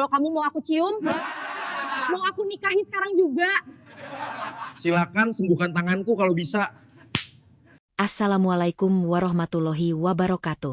Kalau kamu mau aku cium, mau aku nikahi sekarang juga. Silakan sembuhkan tanganku kalau bisa. Assalamualaikum warahmatullahi wabarakatuh.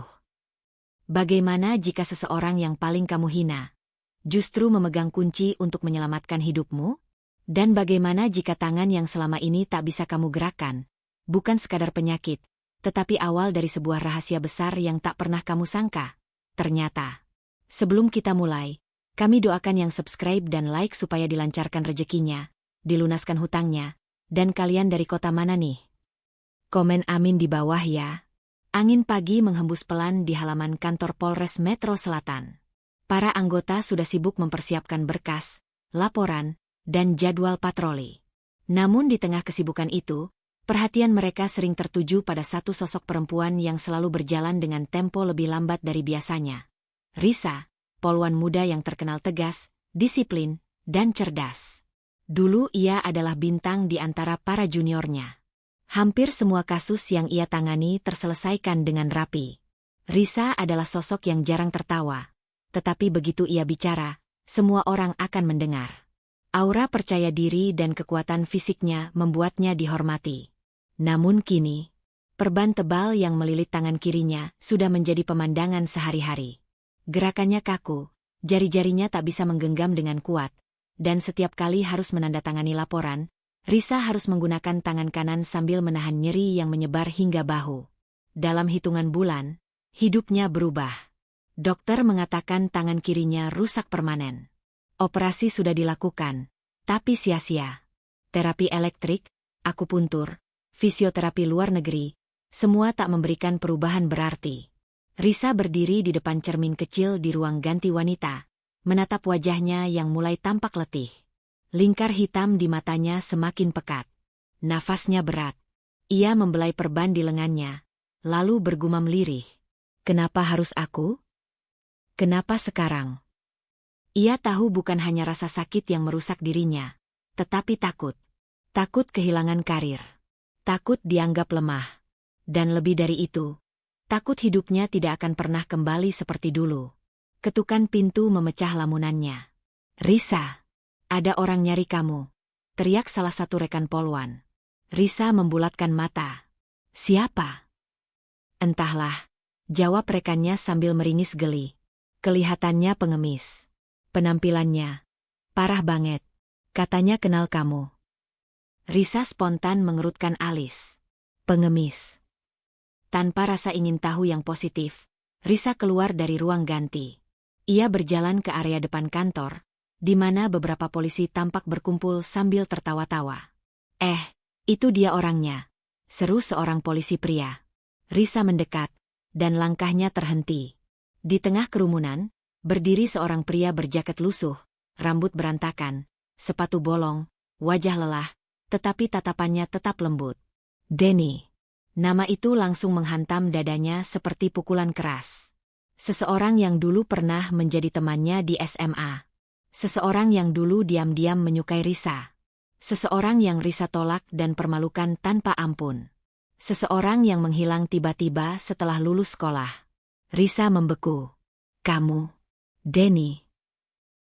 Bagaimana jika seseorang yang paling kamu hina justru memegang kunci untuk menyelamatkan hidupmu? Dan bagaimana jika tangan yang selama ini tak bisa kamu gerakan bukan sekadar penyakit, tetapi awal dari sebuah rahasia besar yang tak pernah kamu sangka? Ternyata, sebelum kita mulai, kami doakan yang subscribe dan like supaya dilancarkan rezekinya, dilunaskan hutangnya, dan kalian dari kota mana nih? Komen amin di bawah ya. Angin pagi menghembus pelan di halaman kantor Polres Metro Selatan. Para anggota sudah sibuk mempersiapkan berkas, laporan, dan jadwal patroli. Namun di tengah kesibukan itu, perhatian mereka sering tertuju pada satu sosok perempuan yang selalu berjalan dengan tempo lebih lambat dari biasanya. Risa, poluan muda yang terkenal tegas, disiplin, dan cerdas. Dulu ia adalah bintang di antara para juniornya. Hampir semua kasus yang ia tangani terselesaikan dengan rapi. Risa adalah sosok yang jarang tertawa. Tetapi begitu ia bicara, semua orang akan mendengar. Aura percaya diri dan kekuatan fisiknya membuatnya dihormati. Namun kini, perban tebal yang melilit tangan kirinya sudah menjadi pemandangan sehari-hari. Gerakannya kaku, jari-jarinya tak bisa menggenggam dengan kuat, dan setiap kali harus menandatangani laporan, Risa harus menggunakan tangan kanan sambil menahan nyeri yang menyebar hingga bahu. Dalam hitungan bulan, hidupnya berubah. Dokter mengatakan tangan kirinya rusak permanen. Operasi sudah dilakukan, tapi sia-sia. Terapi elektrik, akupuntur, fisioterapi luar negeri, semua tak memberikan perubahan berarti. Risa berdiri di depan cermin kecil di ruang ganti wanita, menatap wajahnya yang mulai tampak letih. Lingkar hitam di matanya semakin pekat. Nafasnya berat. Ia membelai perban di lengannya, lalu bergumam lirih. Kenapa harus aku? Kenapa sekarang? Ia tahu bukan hanya rasa sakit yang merusak dirinya, tetapi takut. Takut kehilangan karir. Takut dianggap lemah. Dan lebih dari itu, takut hidupnya tidak akan pernah kembali seperti dulu. Ketukan pintu memecah lamunannya. Risa! Ada orang nyari kamu, teriak salah satu rekan poluan. Risa membulatkan mata. Siapa? Entahlah, jawab rekannya sambil meringis geli. Kelihatannya pengemis. Penampilannya parah banget. Katanya kenal kamu. Risa spontan mengerutkan alis. Pengemis. Tanpa rasa ingin tahu yang positif, Risa keluar dari ruang ganti. Ia berjalan ke area depan kantor, di mana beberapa polisi tampak berkumpul sambil tertawa-tawa. Itu dia orangnya, seru seorang polisi pria. Risa mendekat, dan langkahnya terhenti. Di tengah kerumunan, berdiri seorang pria berjaket lusuh, rambut berantakan, sepatu bolong, wajah lelah, tetapi tatapannya tetap lembut. Denny. Nama itu langsung menghantam dadanya seperti pukulan keras. Seseorang yang dulu pernah menjadi temannya di SMA. Seseorang yang dulu diam-diam menyukai Risa. Seseorang yang Risa tolak dan permalukan tanpa ampun. Seseorang yang menghilang tiba-tiba setelah lulus sekolah. Risa membeku. Kamu? Denny.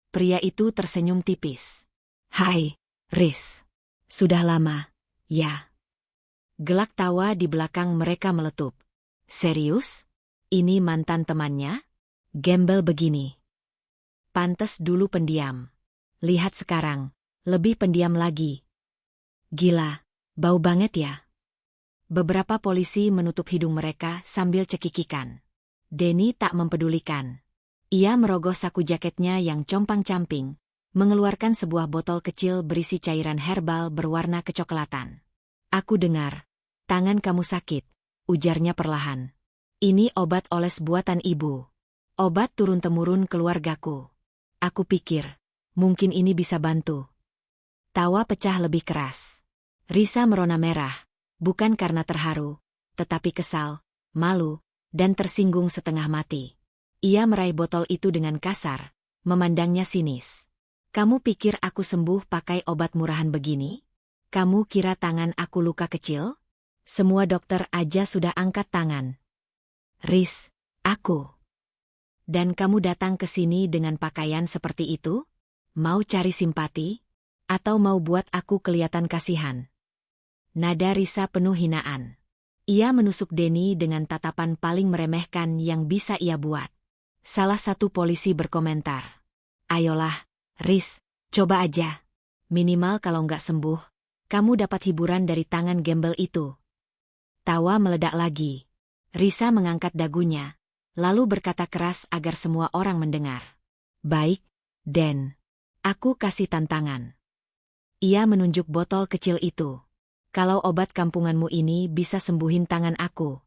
Pria itu tersenyum tipis. Hai, Riz. Sudah lama, ya. Gelak tawa di belakang mereka meletup. Serius? Ini mantan temannya? Gembel begini. Pantes dulu pendiam. Lihat sekarang, lebih pendiam lagi. Gila, bau banget ya. Beberapa polisi menutup hidung mereka sambil cekikikan. Denny tak mempedulikan. Ia merogoh saku jaketnya yang compang-camping, mengeluarkan sebuah botol kecil berisi cairan herbal berwarna kecoklatan. Aku dengar, tangan kamu sakit, ujarnya perlahan. Ini obat oles buatan ibu. Obat turun-temurun keluargaku. Aku pikir, mungkin ini bisa bantu. Tawa pecah lebih keras. Risa merona merah, bukan karena terharu, tetapi kesal, malu, dan tersinggung setengah mati. Ia meraih botol itu dengan kasar, memandangnya sinis. Kamu pikir aku sembuh pakai obat murahan begini? Kamu kira tangan aku luka kecil? Semua dokter aja sudah angkat tangan. Riz, aku. Dan kamu datang ke sini dengan pakaian seperti itu? Mau cari simpati? Atau mau buat aku kelihatan kasihan? Nada Risa penuh hinaan. Ia menusuk Denny dengan tatapan paling meremehkan yang bisa ia buat. Salah satu polisi berkomentar. Ayolah, Riz, coba aja. Minimal kalau nggak sembuh, kamu dapat hiburan dari tangan gembel itu. Tawa meledak lagi. Risa mengangkat dagunya, lalu berkata keras agar semua orang mendengar. Baik, Den. Aku kasih tantangan. Ia menunjuk botol kecil itu. Kalau obat kampunganmu ini bisa sembuhin tangan aku.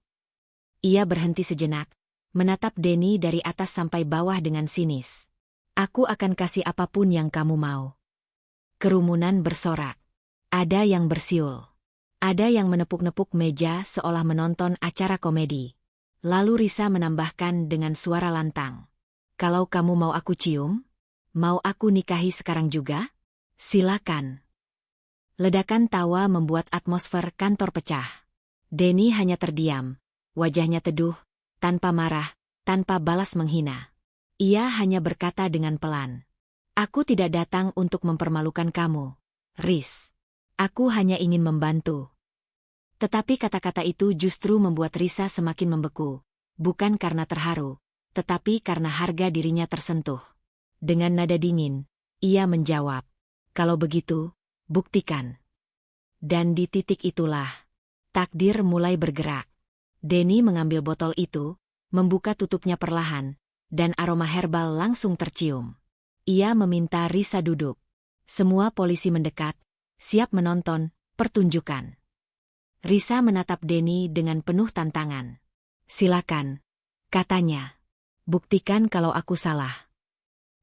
Ia berhenti sejenak, menatap Denny dari atas sampai bawah dengan sinis. Aku akan kasih apapun yang kamu mau. Kerumunan bersorak. Ada yang bersiul. Ada yang menepuk-nepuk meja seolah menonton acara komedi. Lalu Risa menambahkan dengan suara lantang. Kalau kamu mau aku cium? Mau aku nikahi sekarang juga? Silakan. Ledakan tawa membuat atmosfer kantor pecah. Denny hanya terdiam. Wajahnya teduh, tanpa marah, tanpa balas menghina. Ia hanya berkata dengan pelan. Aku tidak datang untuk mempermalukan kamu, Riz. Aku hanya ingin membantu. Tetapi kata-kata itu justru membuat Risa semakin membeku. Bukan karena terharu, tetapi karena harga dirinya tersentuh. Dengan nada dingin, ia menjawab. Kalau begitu, buktikan. Dan di titik itulah, takdir mulai bergerak. Denny mengambil botol itu, membuka tutupnya perlahan, dan aroma herbal langsung tercium. Ia meminta Risa duduk. Semua polisi mendekat, siap menonton pertunjukan. Risa menatap Denny dengan penuh tantangan. Silakan, katanya. Buktikan kalau aku salah.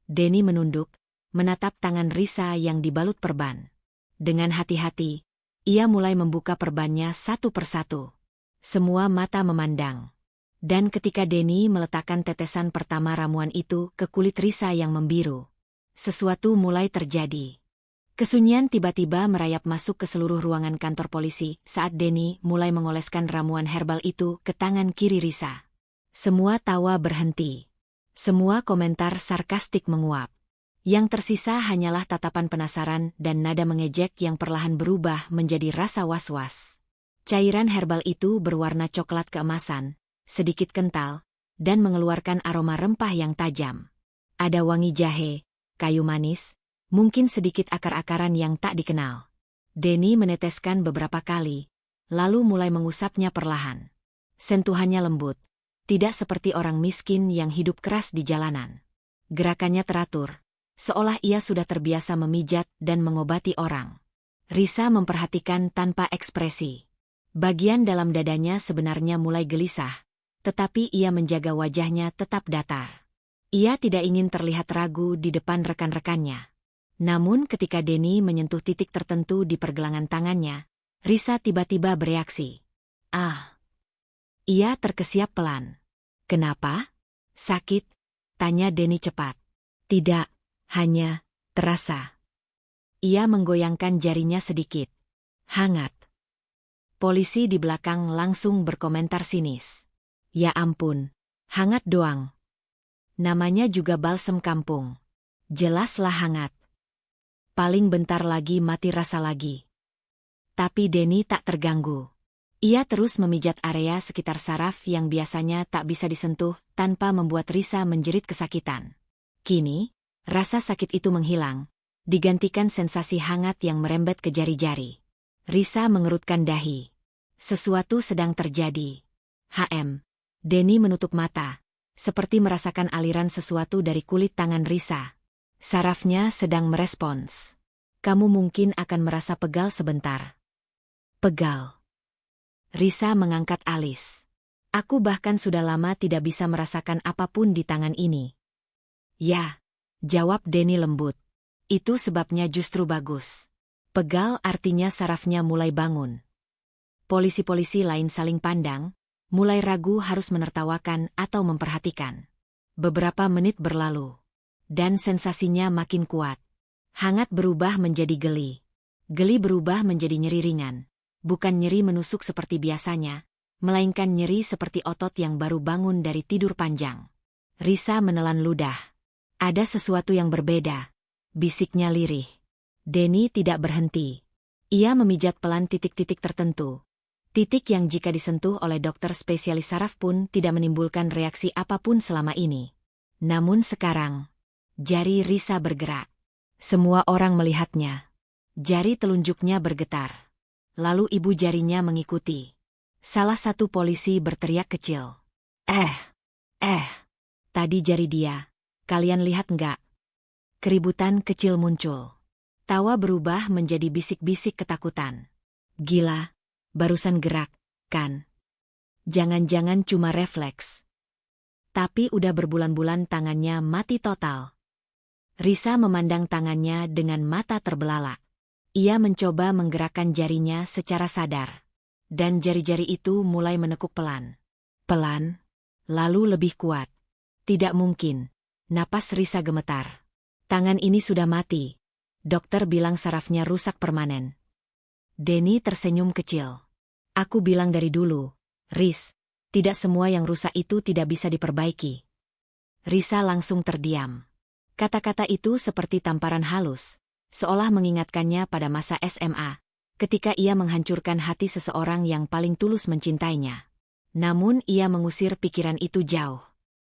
Denny menunduk, menatap tangan Risa yang dibalut perban. Dengan hati-hati, ia mulai membuka perbannya satu persatu. Semua mata memandang. Dan ketika Denny meletakkan tetesan pertama ramuan itu ke kulit Risa yang membiru, sesuatu mulai terjadi. Kesunyian tiba-tiba merayap masuk ke seluruh ruangan kantor polisi saat Denny mulai mengoleskan ramuan herbal itu ke tangan kiri Risa. Semua tawa berhenti. Semua komentar sarkastik menguap. Yang tersisa hanyalah tatapan penasaran dan nada mengejek yang perlahan berubah menjadi rasa was-was. Cairan herbal itu berwarna coklat keemasan, sedikit kental, dan mengeluarkan aroma rempah yang tajam. Ada wangi jahe, kayu manis, mungkin sedikit akar-akaran yang tak dikenal. Denny meneteskan beberapa kali, lalu mulai mengusapnya perlahan. Sentuhannya lembut, tidak seperti orang miskin yang hidup keras di jalanan. Gerakannya teratur, seolah ia sudah terbiasa memijat dan mengobati orang. Risa memperhatikan tanpa ekspresi. Bagian dalam dadanya sebenarnya mulai gelisah, tetapi ia menjaga wajahnya tetap datar. Ia tidak ingin terlihat ragu di depan rekan-rekannya. Namun ketika Denny menyentuh titik tertentu di pergelangan tangannya, Risa tiba-tiba bereaksi. Ah! Ia terkesiap pelan. Kenapa? Sakit? Tanya Denny cepat. Tidak, hanya terasa. Ia menggoyangkan jarinya sedikit. Hangat. Polisi di belakang langsung berkomentar sinis. Ya ampun, hangat doang. Namanya juga balsem kampung. Jelaslah hangat. Paling bentar lagi mati rasa lagi. Tapi Denny tak terganggu. Ia terus memijat area sekitar saraf yang biasanya tak bisa disentuh tanpa membuat Risa menjerit kesakitan. Kini, rasa sakit itu menghilang, digantikan sensasi hangat yang merembet ke jari-jari. Risa mengerutkan dahi. Sesuatu sedang terjadi. Denny menutup mata, seperti merasakan aliran sesuatu dari kulit tangan Risa. Sarafnya sedang merespons. Kamu mungkin akan merasa pegal sebentar. Pegal. Risa mengangkat alis. Aku bahkan sudah lama tidak bisa merasakan apapun di tangan ini. Ya, jawab Denny lembut. Itu sebabnya justru bagus. Pegal artinya sarafnya mulai bangun. Polisi-polisi lain saling pandang, mulai ragu harus menertawakan atau memperhatikan. Beberapa menit berlalu. Dan sensasinya makin kuat. Hangat berubah menjadi geli. Geli berubah menjadi nyeri ringan. Bukan nyeri menusuk seperti biasanya, melainkan nyeri seperti otot yang baru bangun dari tidur panjang. Risa menelan ludah. Ada sesuatu yang berbeda. Bisiknya lirih. Denny tidak berhenti. Ia memijat pelan titik-titik tertentu. Titik yang jika disentuh oleh dokter spesialis saraf pun tidak menimbulkan reaksi apapun selama ini. Namun sekarang, jari Risa bergerak. Semua orang melihatnya. Jari telunjuknya bergetar. Lalu ibu jarinya mengikuti. Salah satu polisi berteriak kecil. Tadi jari dia. Kalian lihat nggak? Keributan kecil muncul. Tawa berubah menjadi bisik-bisik ketakutan. Gila, barusan gerak, kan? Jangan-jangan cuma refleks. Tapi udah berbulan-bulan tangannya mati total. Risa memandang tangannya dengan mata terbelalak. Ia mencoba menggerakkan jarinya secara sadar. Dan jari-jari itu mulai menekuk pelan. Pelan, lalu lebih kuat. Tidak mungkin. Napas Risa gemetar. Tangan ini sudah mati. Dokter bilang sarafnya rusak permanen. Denny tersenyum kecil. Aku bilang dari dulu, Riz, tidak semua yang rusak itu tidak bisa diperbaiki. Risa langsung terdiam. Kata-kata itu seperti tamparan halus, seolah mengingatkannya pada masa SMA, ketika ia menghancurkan hati seseorang yang paling tulus mencintainya. Namun ia mengusir pikiran itu jauh.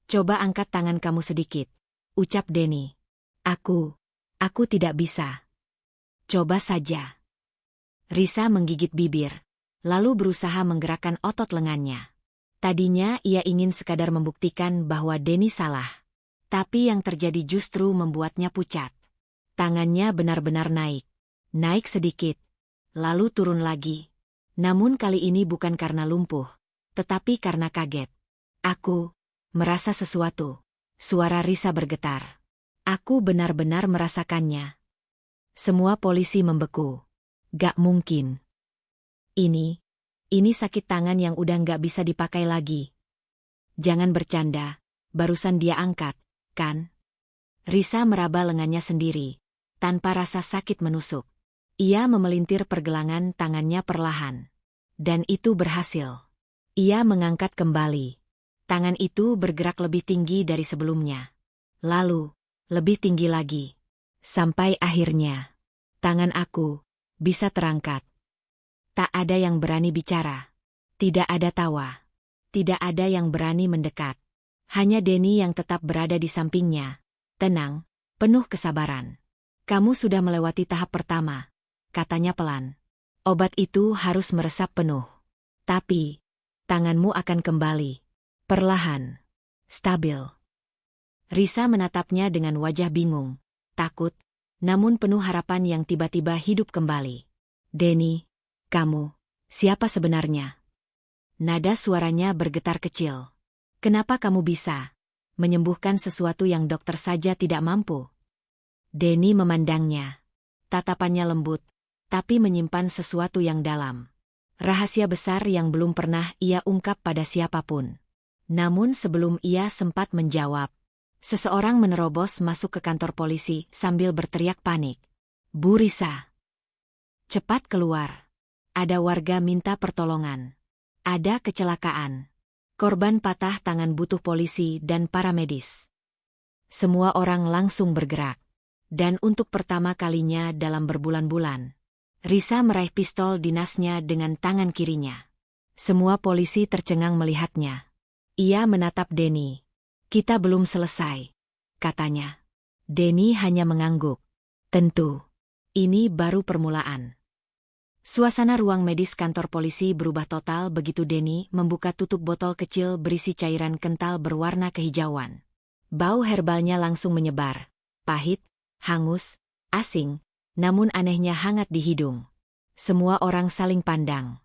Coba angkat tangan kamu sedikit, ucap Denny. Aku tidak bisa. Coba saja. Risa menggigit bibir, lalu berusaha menggerakkan otot lengannya. Tadinya ia ingin sekadar membuktikan bahwa Denny salah. Tapi yang terjadi justru membuatnya pucat. Tangannya benar-benar naik. Naik sedikit, lalu turun lagi. Namun kali ini bukan karena lumpuh, tetapi karena kaget. Aku merasa sesuatu. Suara Risa bergetar. Aku benar-benar merasakannya. Semua polisi membeku. Gak mungkin. Ini sakit tangan yang udah gak bisa dipakai lagi. Jangan bercanda, barusan dia angkat, kan? Risa meraba lengannya sendiri, tanpa rasa sakit menusuk. Ia memelintir pergelangan tangannya perlahan. Dan itu berhasil. Ia mengangkat kembali. Tangan itu bergerak lebih tinggi dari sebelumnya. Lalu, lebih tinggi lagi. Sampai akhirnya, tangan aku bisa terangkat. Tak ada yang berani bicara. Tidak ada tawa. Tidak ada yang berani mendekat. Hanya Denny yang tetap berada di sampingnya. Tenang, penuh kesabaran. Kamu sudah melewati tahap pertama, katanya pelan. Obat itu harus meresap penuh. Tapi, tanganmu akan kembali. Perlahan. Stabil. Risa menatapnya dengan wajah bingung, takut, namun penuh harapan yang tiba-tiba hidup kembali. Denny, kamu, siapa sebenarnya? Nada suaranya bergetar kecil. Kenapa kamu bisa menyembuhkan sesuatu yang dokter saja tidak mampu? Denny memandangnya. Tatapannya lembut, tapi menyimpan sesuatu yang dalam. Rahasia besar yang belum pernah ia ungkap pada siapapun. Namun sebelum ia sempat menjawab, seseorang menerobos masuk ke kantor polisi sambil berteriak panik. Bu Risa, cepat keluar. Ada warga minta pertolongan. Ada kecelakaan. Korban patah tangan butuh polisi dan paramedis. Semua orang langsung bergerak. Dan untuk pertama kalinya dalam berbulan-bulan, Risa meraih pistol dinasnya dengan tangan kirinya. Semua polisi tercengang melihatnya. Ia menatap Denny. Kita belum selesai, katanya. Denny hanya mengangguk. Tentu, ini baru permulaan. Suasana ruang medis kantor polisi berubah total begitu Denny membuka tutup botol kecil berisi cairan kental berwarna kehijauan. Bau herbalnya langsung menyebar. Pahit, hangus, asing, namun anehnya hangat di hidung. Semua orang saling pandang.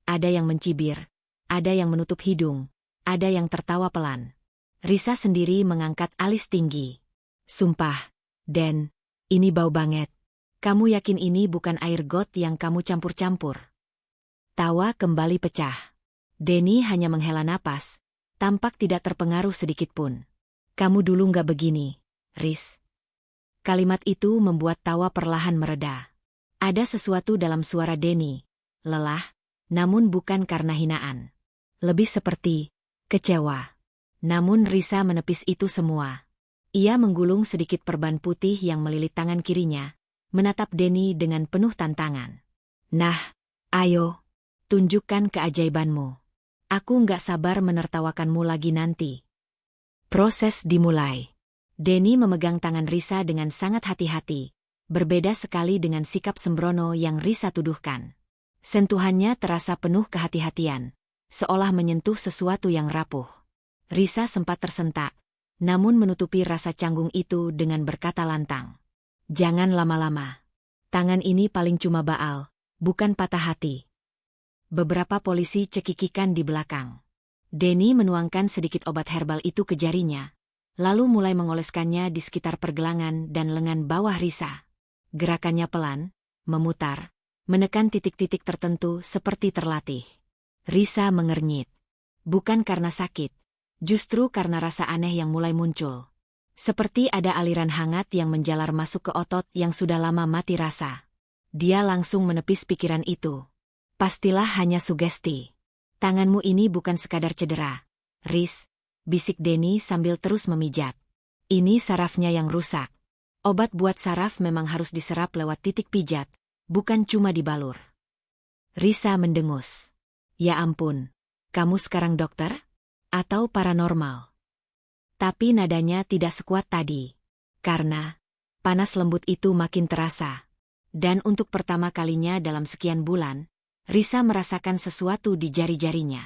Ada yang mencibir, ada yang menutup hidung, ada yang tertawa pelan. Risa sendiri mengangkat alis tinggi. Sumpah, Den, ini bau banget. Kamu yakin ini bukan air got yang kamu campur-campur? Tawa kembali pecah. Denny hanya menghela napas, tampak tidak terpengaruh sedikitpun. Kamu dulu nggak begini, Riz. Kalimat itu membuat tawa perlahan mereda. Ada sesuatu dalam suara Denny. Lelah, namun bukan karena hinaan. Lebih seperti kecewa. Namun Risa menepis itu semua. Ia menggulung sedikit perban putih yang melilit tangan kirinya, menatap Denny dengan penuh tantangan. Nah, ayo, tunjukkan keajaibanmu. Aku nggak sabar menertawakanmu lagi nanti. Proses dimulai. Denny memegang tangan Risa dengan sangat hati-hati, berbeda sekali dengan sikap sembrono yang Risa tuduhkan. Sentuhannya terasa penuh kehati-hatian, seolah menyentuh sesuatu yang rapuh. Risa sempat tersentak, namun menutupi rasa canggung itu dengan berkata lantang. Jangan lama-lama. Tangan ini paling cuma baal, bukan patah hati. Beberapa polisi cekikikan di belakang. Denny menuangkan sedikit obat herbal itu ke jarinya, lalu mulai mengoleskannya di sekitar pergelangan dan lengan bawah Risa. Gerakannya pelan, memutar, menekan titik-titik tertentu seperti terlatih. Risa mengernyit. Bukan karena sakit, justru karena rasa aneh yang mulai muncul. Seperti ada aliran hangat yang menjalar masuk ke otot yang sudah lama mati rasa. Dia langsung menepis pikiran itu. Pastilah hanya sugesti. Tanganmu ini bukan sekadar cedera, Riz, bisik Denny sambil terus memijat. Ini sarafnya yang rusak. Obat buat saraf memang harus diserap lewat titik pijat, bukan cuma dibalur. Risa mendengus. Ya ampun, kamu sekarang dokter? Atau paranormal? Tapi nadanya tidak sekuat tadi. Karena panas lembut itu makin terasa. Dan untuk pertama kalinya dalam sekian bulan, Risa merasakan sesuatu di jari-jarinya.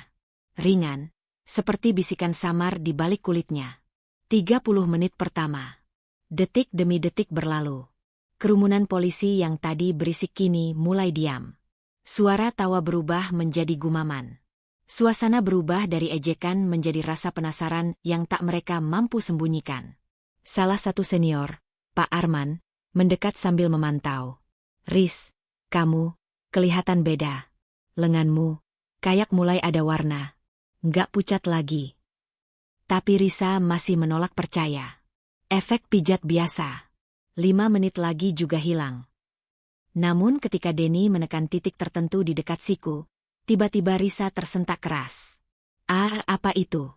Ringan, seperti bisikan samar di balik kulitnya. 30 menit pertama. Detik demi detik berlalu. Kerumunan polisi yang tadi berisik kini mulai diam. Suara tawa berubah menjadi gumaman. Suasana berubah dari ejekan menjadi rasa penasaran yang tak mereka mampu sembunyikan. Salah satu senior, Pak Arman, mendekat sambil memantau. Riz, kamu, kelihatan beda. Lenganmu, kayak mulai ada warna. Nggak pucat lagi. Tapi Risa masih menolak percaya. Efek pijat biasa. 5 menit lagi juga hilang. Namun ketika Denny menekan titik tertentu di dekat siku, tiba-tiba Risa tersentak keras. Apa itu?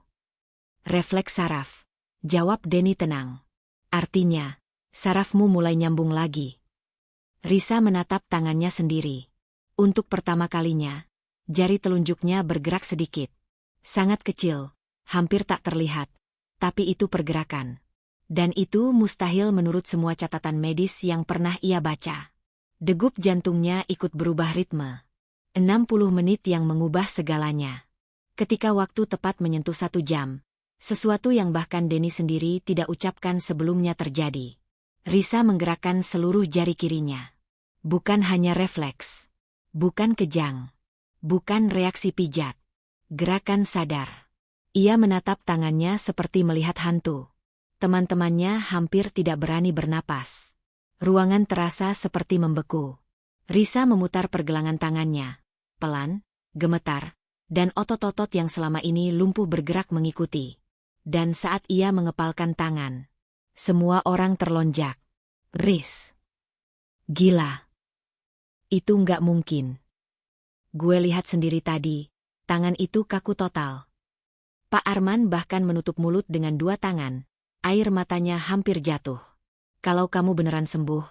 Refleks saraf. Jawab Denny tenang. Artinya, sarafmu mulai nyambung lagi. Risa menatap tangannya sendiri. Untuk pertama kalinya, jari telunjuknya bergerak sedikit. Sangat kecil, hampir tak terlihat. Tapi itu pergerakan. Dan itu mustahil menurut semua catatan medis yang pernah ia baca. Degup jantungnya ikut berubah ritme. 60 menit yang mengubah segalanya. Ketika waktu tepat menyentuh 1 jam, sesuatu yang bahkan Denny sendiri tidak ucapkan sebelumnya terjadi. Risa menggerakkan seluruh jari kirinya. Bukan hanya refleks. Bukan kejang. Bukan reaksi pijat. Gerakan sadar. Ia menatap tangannya seperti melihat hantu. Teman-temannya hampir tidak berani bernapas. Ruangan terasa seperti membeku. Risa memutar pergelangan tangannya. Pelan, gemetar, dan otot-otot yang selama ini lumpuh bergerak mengikuti. Dan saat ia mengepalkan tangan, semua orang terlonjak. Riz. Gila. Itu nggak mungkin. Gue lihat sendiri tadi, tangan itu kaku total. Pak Arman bahkan menutup mulut dengan 2 tangan. Air matanya hampir jatuh. Kalau kamu beneran sembuh,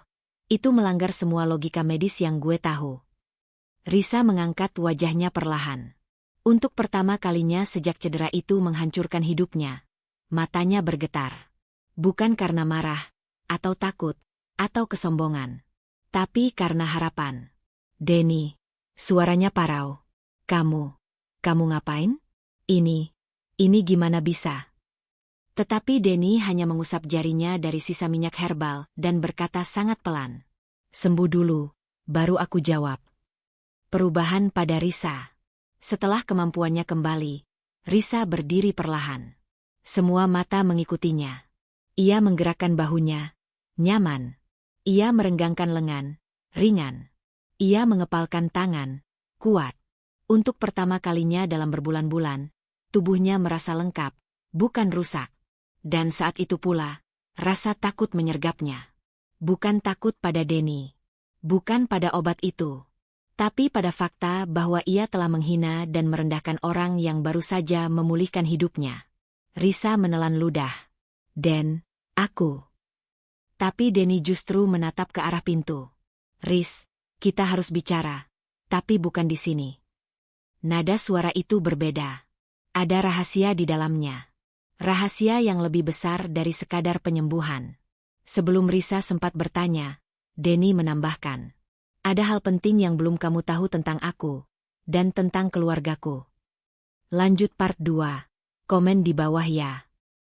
itu melanggar semua logika medis yang gue tahu. Risa mengangkat wajahnya perlahan. Untuk pertama kalinya sejak cedera itu menghancurkan hidupnya, matanya bergetar. Bukan karena marah, atau takut, atau kesombongan. Tapi karena harapan. Denny, suaranya parau. Kamu ngapain? Ini gimana bisa? Tetapi Denny hanya mengusap jarinya dari sisa minyak herbal dan berkata sangat pelan. Sembuh dulu, baru aku jawab. Perubahan pada Risa. Setelah kemampuannya kembali, Risa berdiri perlahan. Semua mata mengikutinya. Ia menggerakkan bahunya. Nyaman. Ia merenggangkan lengan. Ringan. Ia mengepalkan tangan. Kuat. Untuk pertama kalinya dalam berbulan-bulan, tubuhnya merasa lengkap, bukan rusak. Dan saat itu pula, rasa takut menyergapnya. Bukan takut pada Denny. Bukan pada obat itu. Tapi pada fakta bahwa ia telah menghina dan merendahkan orang yang baru saja memulihkan hidupnya. Risa menelan ludah. Den, aku. Tapi Denny justru menatap ke arah pintu. Riz, kita harus bicara. Tapi bukan di sini. Nada suara itu berbeda. Ada rahasia di dalamnya. Rahasia yang lebih besar dari sekadar penyembuhan. Sebelum Risa sempat bertanya, Denny menambahkan. Ada hal penting yang belum kamu tahu tentang aku. Dan tentang keluargaku. Lanjut part 2. Komen di bawah ya.